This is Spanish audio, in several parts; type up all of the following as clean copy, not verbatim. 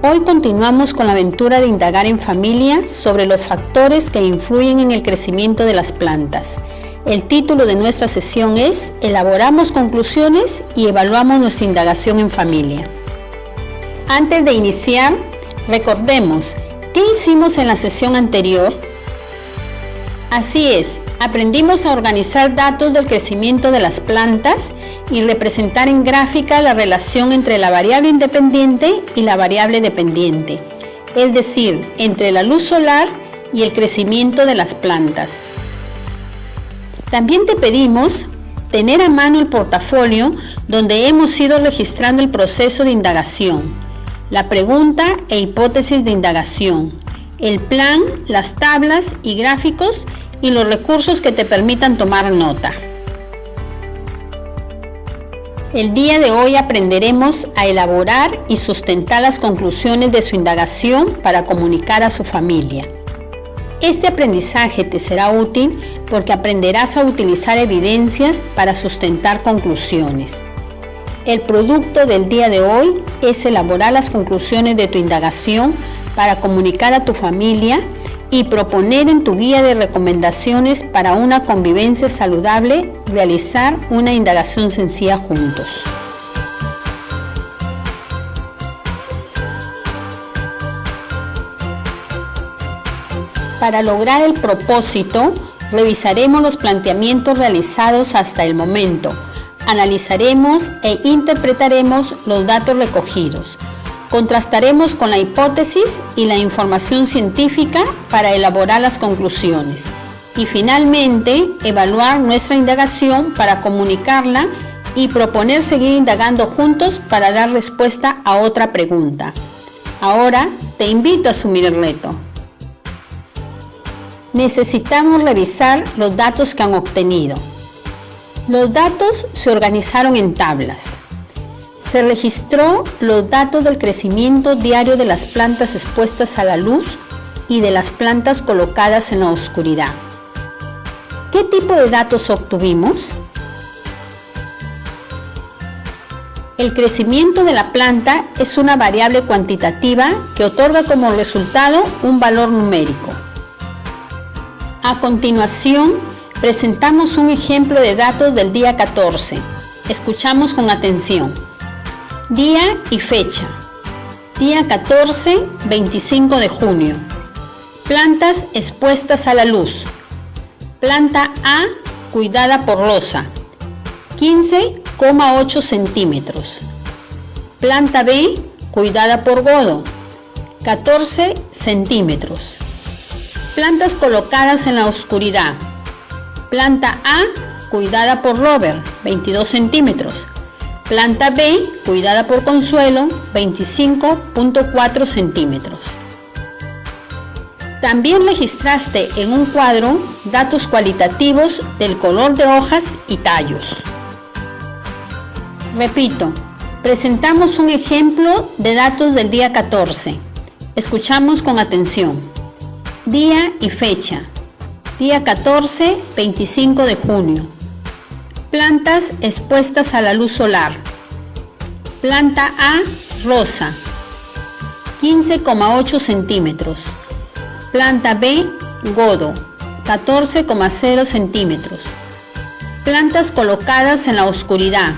Hoy continuamos con la aventura de indagar en familia sobre los factores que influyen en el crecimiento de las plantas. El título de nuestra sesión es Elaboramos conclusiones y evaluamos nuestra indagación en familia. Antes de iniciar, recordemos ¿qué hicimos en la sesión anterior? Así es, aprendimos a organizar datos del crecimiento de las plantas y representar en gráfica la relación entre la variable independiente y la variable dependiente, es decir, entre la luz solar y el crecimiento de las plantas. También te pedimos tener a mano el portafolio donde hemos ido registrando el proceso de indagación, la pregunta e hipótesis de indagación, el plan, las tablas y gráficos y los recursos que te permitan tomar nota. El día de hoy aprenderemos a elaborar y sustentar las conclusiones de su indagación para comunicar a su familia. Este aprendizaje te será útil porque aprenderás a utilizar evidencias para sustentar conclusiones. El producto del día de hoy es elaborar las conclusiones de tu indagación para comunicar a tu familia y proponer en tu guía de recomendaciones para una convivencia saludable, realizar una indagación sencilla juntos. Para lograr el propósito, revisaremos los planteamientos realizados hasta el momento, analizaremos e interpretaremos los datos recogidos. Contrastaremos con la hipótesis y la información científica para elaborar las conclusiones y finalmente evaluar nuestra indagación para comunicarla y proponer seguir indagando juntos para dar respuesta a otra pregunta. Ahora te invito a asumir el reto. Necesitamos revisar los datos que han obtenido. Los datos se organizaron en tablas. Se registró los datos del crecimiento diario de las plantas expuestas a la luz y de las plantas colocadas en la oscuridad. ¿Qué tipo de datos obtuvimos? El crecimiento de la planta es una variable cuantitativa que otorga como resultado un valor numérico. A continuación, presentamos un ejemplo de datos del día 14. Escuchamos con atención. Día y fecha. Día 14, 25 de junio. Plantas expuestas a la luz. Planta A, cuidada por Rosa, 15,8 centímetros. Planta B, cuidada por Godo, 14 centímetros. Plantas colocadas en la oscuridad. Planta A, cuidada por Robert, 22 centímetros. Planta B, cuidada por Consuelo, 25,4 centímetros. También registraste en un cuadro datos cualitativos del color de hojas y tallos. Repito, presentamos un ejemplo de datos del día 14. Escuchamos con atención. Día y fecha. Día 14, 25 de junio. Plantas expuestas a la luz solar. Planta A, rosa, 15,8 centímetros. Planta B, godo, 14,0 centímetros. Plantas colocadas en la oscuridad.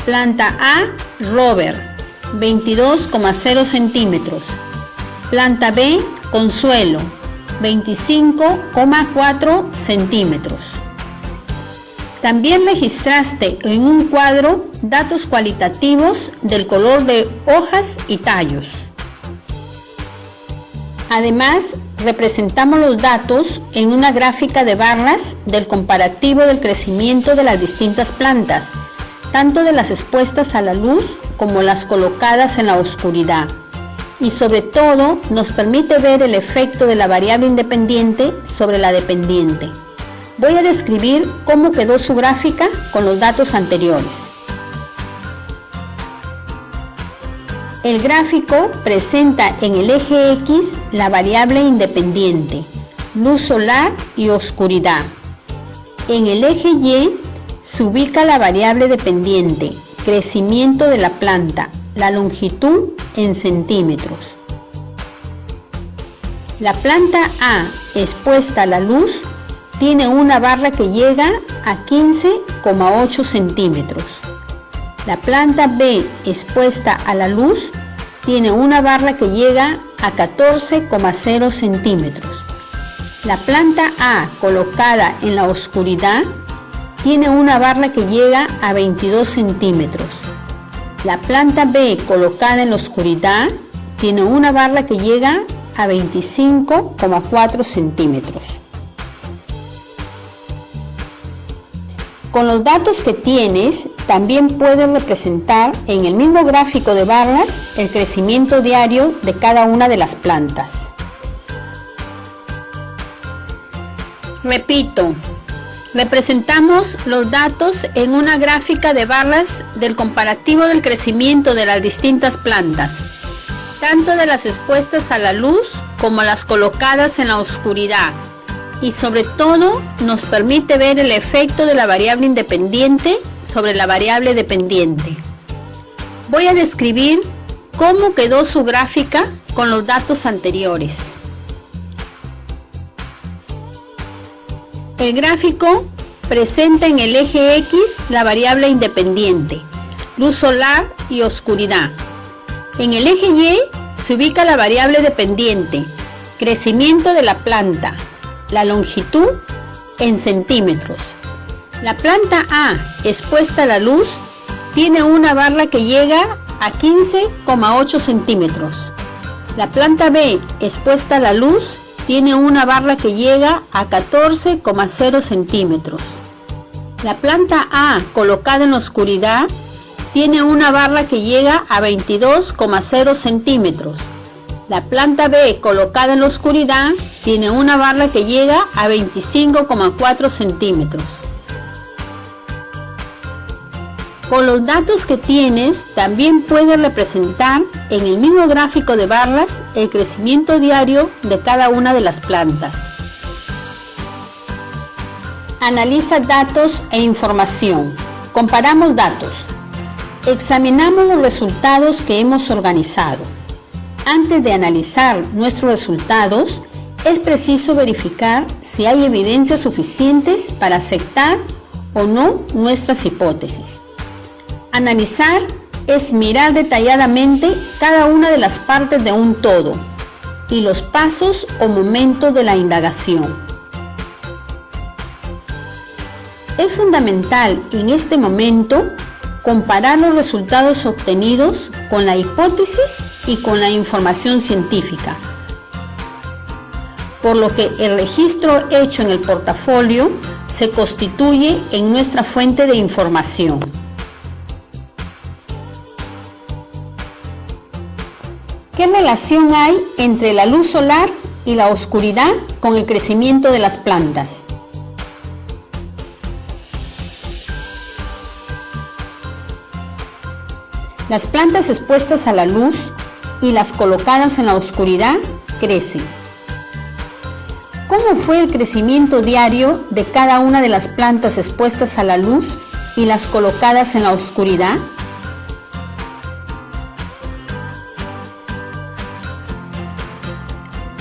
Planta A, Robert, 22,0 centímetros. Planta B, Consuelo, 25,4 centímetros. También registraste en un cuadro datos cualitativos del color de hojas y tallos. Además, representamos los datos en una gráfica de barras del comparativo del crecimiento de las distintas plantas, tanto de las expuestas a la luz como las colocadas en la oscuridad. Y sobre todo, nos permite ver el efecto de la variable independiente sobre la dependiente. Voy a describir cómo quedó su gráfica con los datos anteriores. El gráfico presenta en el eje X la variable independiente, luz solar y oscuridad. En el eje Y se ubica la variable dependiente, crecimiento de la planta, la longitud en centímetros. La planta A expuesta a la luz tiene una barra que llega a 15,8 centímetros. La planta B expuesta a la luz tiene una barra que llega a 14,0 centímetros. La planta A colocada en la oscuridad tiene una barra que llega a 22 centímetros. La planta B colocada en la oscuridad tiene una barra que llega a 25,4 centímetros. Con los datos que tienes, también puedes representar en el mismo gráfico de barras el crecimiento diario de cada una de las plantas. Repito, representamos los datos en una gráfica de barras del comparativo del crecimiento de las distintas plantas, tanto de las expuestas a la luz como las colocadas en la oscuridad, y sobre todo nos permite ver el efecto de la variable independiente sobre la variable dependiente. Voy a describir cómo quedó su gráfica con los datos anteriores. El gráfico presenta en el eje X la variable independiente, luz solar y oscuridad. En el eje Y se ubica la variable dependiente, crecimiento de la planta, la longitud en centímetros. La planta A expuesta a la luz tiene una barra que llega a 15,8 centímetros. La planta B expuesta a la luz tiene una barra que llega a 14,0 centímetros. La planta A colocada en la oscuridad tiene una barra que llega a 22,0 centímetros. La planta B colocada en la oscuridad tiene una barra que llega a 25,4 centímetros. Con los datos que tienes, también puedes representar en el mismo gráfico de barras el crecimiento diario de cada una de las plantas. Analiza datos e información. Comparamos datos. Examinamos los resultados que hemos organizado. Antes de analizar nuestros resultados, es preciso verificar si hay evidencias suficientes para aceptar o no nuestras hipótesis. Analizar es mirar detalladamente cada una de las partes de un todo y los pasos o momentos de la indagación. Es fundamental en este momento comparar los resultados obtenidos con la hipótesis y con la información científica, por lo que el registro hecho en el portafolio se constituye en nuestra fuente de información. ¿Qué relación hay entre la luz solar y la oscuridad con el crecimiento de las plantas? Las plantas expuestas a la luz y las colocadas en la oscuridad crecen. ¿Cómo fue el crecimiento diario de cada una de las plantas expuestas a la luz y las colocadas en la oscuridad?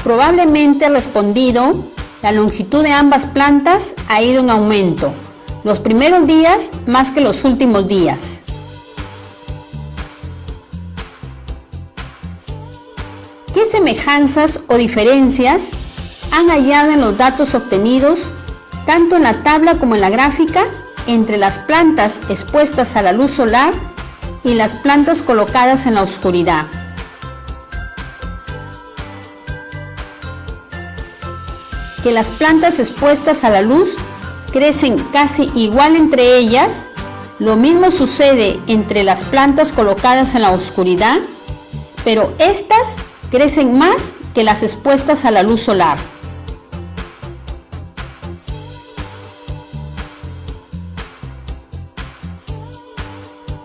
Probablemente respondido, la longitud de ambas plantas ha ido en aumento, los primeros días más que los últimos días. ¿Qué semejanzas o diferencias han hallado en los datos obtenidos, tanto en la tabla como en la gráfica, entre las plantas expuestas a la luz solar y las plantas colocadas en la oscuridad? Que las plantas expuestas a la luz crecen casi igual entre ellas, lo mismo sucede entre las plantas colocadas en la oscuridad, pero estas crecen más que las expuestas a la luz solar.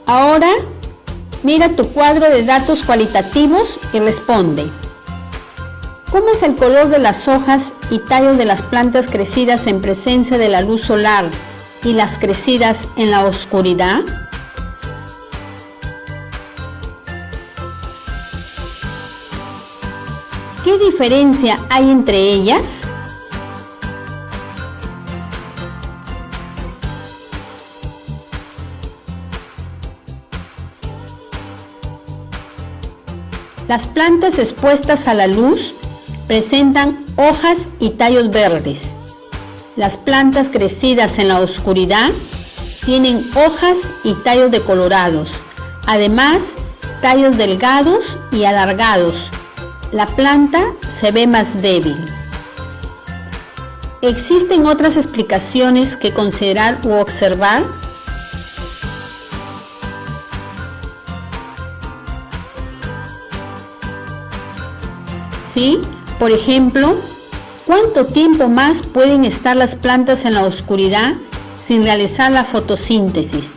Ahora, mira tu cuadro de datos cualitativos y responde. ¿Cómo es el color de las hojas y tallos de las plantas crecidas en presencia de la luz solar y las crecidas en la oscuridad? ¿Qué diferencia hay entre ellas? Las plantas expuestas a la luz presentan hojas y tallos verdes. Las plantas crecidas en la oscuridad tienen hojas y tallos decolorados, además tallos delgados y alargados. La planta se ve más débil. ¿Existen otras explicaciones que considerar u observar? Sí, por ejemplo, ¿cuánto tiempo más pueden estar las plantas en la oscuridad sin realizar la fotosíntesis?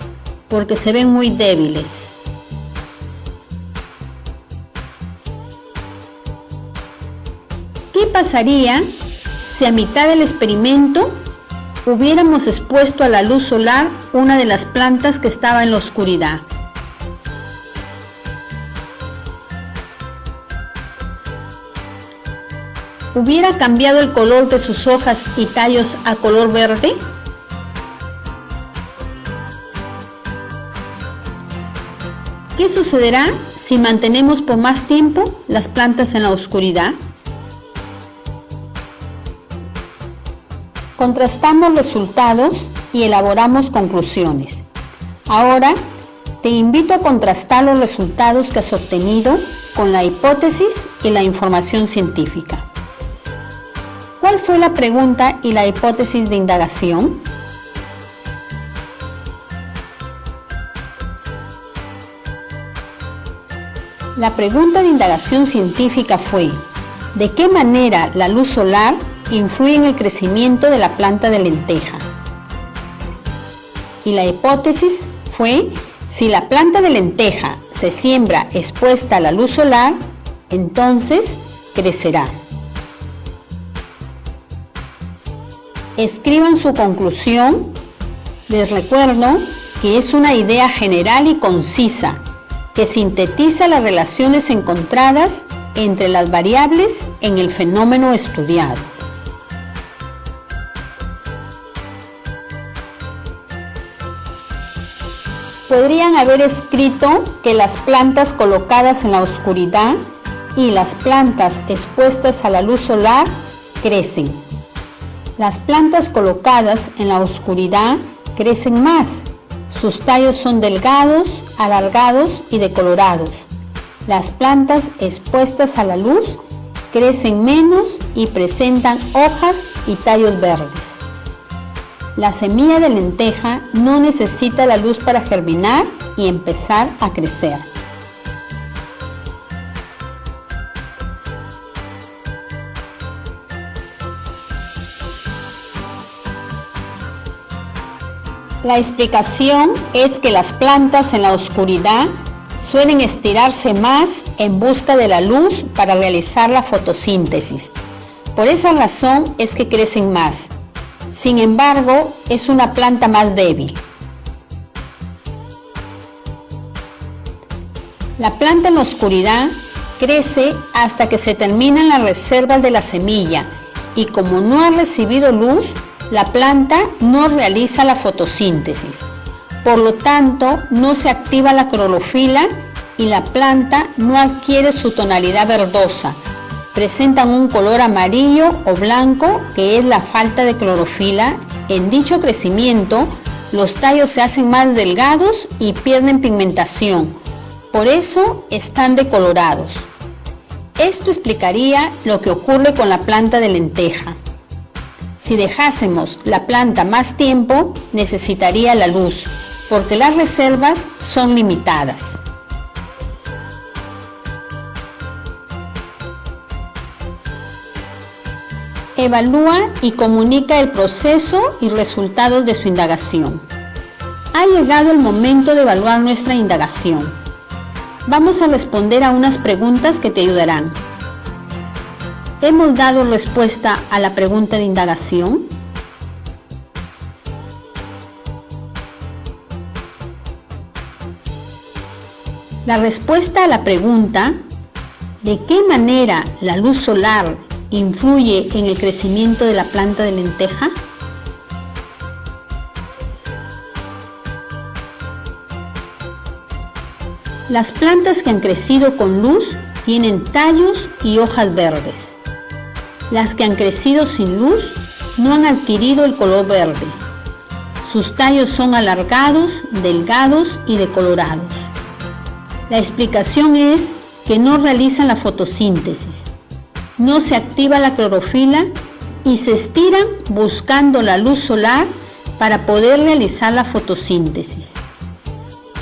Porque se ven muy débiles. ¿Qué pasaría si a mitad del experimento hubiéramos expuesto a la luz solar una de las plantas que estaba en la oscuridad? ¿Hubiera cambiado el color de sus hojas y tallos a color verde? ¿Qué sucederá si mantenemos por más tiempo las plantas en la oscuridad? Contrastamos resultados y elaboramos conclusiones. Ahora te invito a contrastar los resultados que has obtenido con la hipótesis y la información científica. ¿Cuál fue la pregunta y la hipótesis de indagación? La pregunta de indagación científica fue: ¿de qué manera la luz solar influye en el crecimiento de la planta de lenteja? Y la hipótesis fue: si la planta de lenteja se siembra expuesta a la luz solar, entonces crecerá. Escriban su conclusión. Les recuerdo que es una idea general y concisa que sintetiza las relaciones encontradas entre las variables en el fenómeno estudiado. Podrían haber escrito que las plantas colocadas en la oscuridad y las plantas expuestas a la luz solar crecen. Las plantas colocadas en la oscuridad crecen más. Sus tallos son delgados, alargados y decolorados. Las plantas expuestas a la luz crecen menos y presentan hojas y tallos verdes. La semilla de lenteja no necesita la luz para germinar y empezar a crecer. La explicación es que las plantas en la oscuridad suelen estirarse más en busca de la luz para realizar la fotosíntesis. Por esa razón es que crecen más. Sin embargo, es una planta más débil. La planta en la oscuridad crece hasta que se terminan las reservas de la semilla y como no ha recibido luz, la planta no realiza la fotosíntesis. Por lo tanto, no se activa la clorofila y la planta no adquiere su tonalidad verdosa. Presentan un color amarillo o blanco, que es la falta de clorofila. En dicho crecimiento, los tallos se hacen más delgados y pierden pigmentación. Por eso están decolorados. Esto explicaría lo que ocurre con la planta de lenteja. Si dejásemos la planta más tiempo, necesitaría la luz, porque las reservas son limitadas. Evalúa y comunica el proceso y resultados de su indagación. Ha llegado el momento de evaluar nuestra indagación. Vamos a responder a unas preguntas que te ayudarán. ¿Hemos dado respuesta a la pregunta de indagación? La respuesta a la pregunta ¿De qué manera la luz solar influye en el crecimiento de la planta de lenteja? Las plantas que han crecido con luz tienen tallos y hojas verdes. Las que han crecido sin luz no han adquirido el color verde. Sus tallos son alargados, delgados y decolorados. La explicación es que no realizan la fotosíntesis, no se activa la clorofila y se estiran buscando la luz solar para poder realizar la fotosíntesis.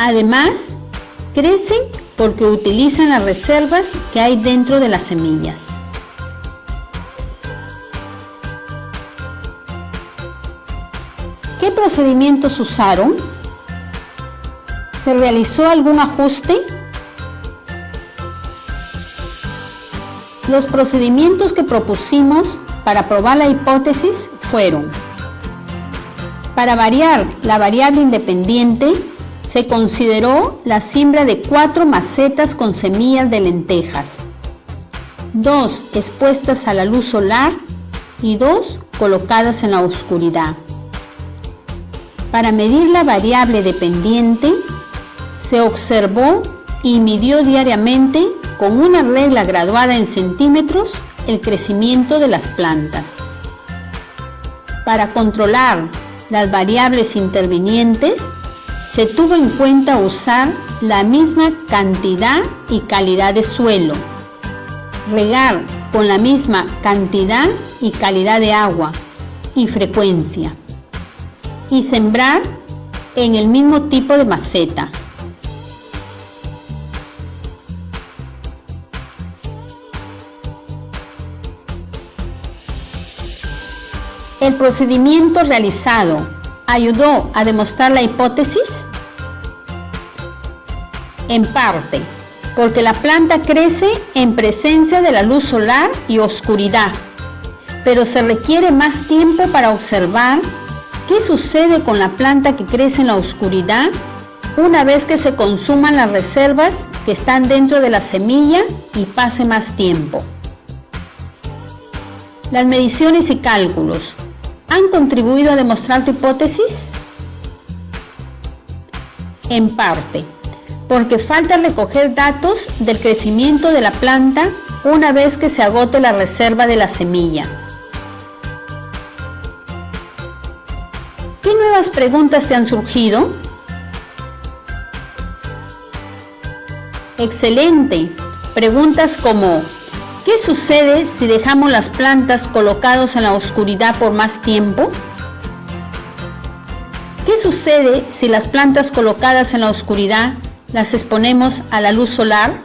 Además, crecen porque utilizan las reservas que hay dentro de las semillas. ¿Qué procedimientos usaron? ¿Se realizó algún ajuste? Los procedimientos que propusimos para probar la hipótesis fueron: para variar la variable independiente, se consideró la siembra de 4 macetas con semillas de lentejas, 2 expuestas a la luz solar y 2 colocadas en la oscuridad. Para medir la variable dependiente, se observó y midió diariamente con una regla graduada en centímetros el crecimiento de las plantas. Para controlar las variables intervinientes, se tuvo en cuenta usar la misma cantidad y calidad de suelo, regar con la misma cantidad y calidad de agua y frecuencia, y sembrar en el mismo tipo de maceta. ¿El procedimiento realizado ayudó a demostrar la hipótesis? En parte, porque la planta crece en presencia de la luz solar y oscuridad, pero se requiere más tiempo para observar qué sucede con la planta que crece en la oscuridad una vez que se consuman las reservas que están dentro de la semilla y pase más tiempo. Las mediciones y cálculos ¿han contribuido a demostrar tu hipótesis? En parte, porque falta recoger datos del crecimiento de la planta una vez que se agote la reserva de la semilla. ¿Qué nuevas preguntas te han surgido? Excelente. Preguntas como: ¿qué sucede si dejamos las plantas colocadas en la oscuridad por más tiempo? ¿Qué sucede si las plantas colocadas en la oscuridad las exponemos a la luz solar?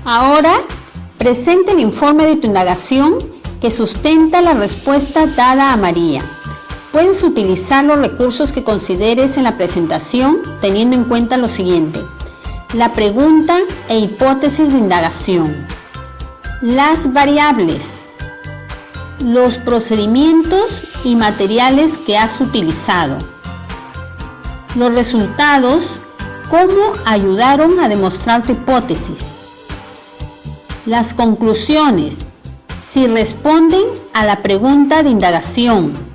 Ahora, presenta el informe de tu indagación que sustenta la respuesta dada a María. Puedes utilizar los recursos que consideres en la presentación teniendo en cuenta lo siguiente: la pregunta e hipótesis de indagación, las variables, los procedimientos y materiales que has utilizado, los resultados, cómo ayudaron a demostrar tu hipótesis, las conclusiones, si responden a la pregunta de indagación,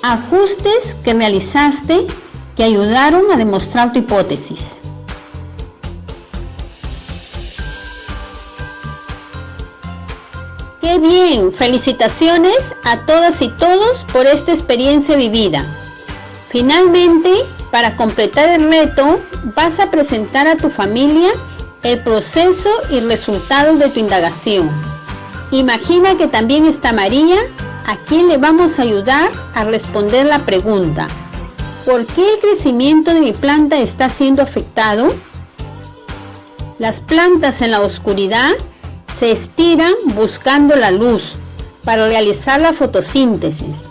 ajustes que realizaste que ayudaron a demostrar tu hipótesis. ¡Qué bien! Felicitaciones a todas y todos por esta experiencia vivida. Finalmente, para completar el reto, vas a presentar a tu familia el proceso y resultados de tu indagación. Imagina que también está María, a quien le vamos a ayudar a responder la pregunta: ¿por qué el crecimiento de mi planta está siendo afectado? Las plantas en la oscuridad se estiran buscando la luz para realizar la fotosíntesis.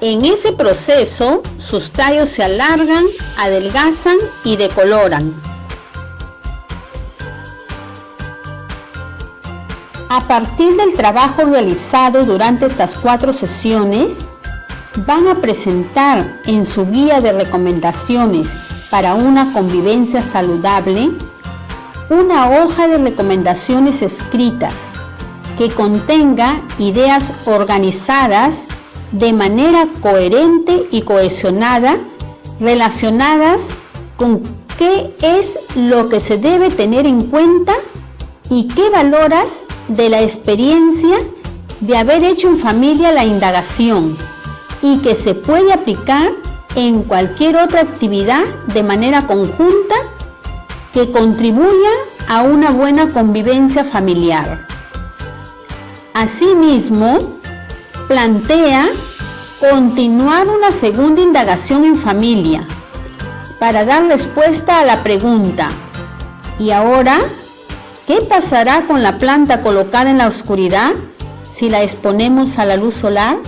En ese proceso, sus tallos se alargan, adelgazan y decoloran. A partir del trabajo realizado durante estas 4 sesiones, van a presentar en su guía de recomendaciones para una convivencia saludable, una hoja de recomendaciones escritas que contenga ideas organizadas de manera coherente y cohesionada relacionadas con qué es lo que se debe tener en cuenta y qué valoras de la experiencia de haber hecho en familia la indagación y que se puede aplicar en cualquier otra actividad de manera conjunta que contribuya a una buena convivencia familiar. Asimismo, plantea continuar una segunda indagación en familia para dar respuesta a la pregunta: ¿y ahora qué pasará con la planta colocada en la oscuridad si la exponemos a la luz solar?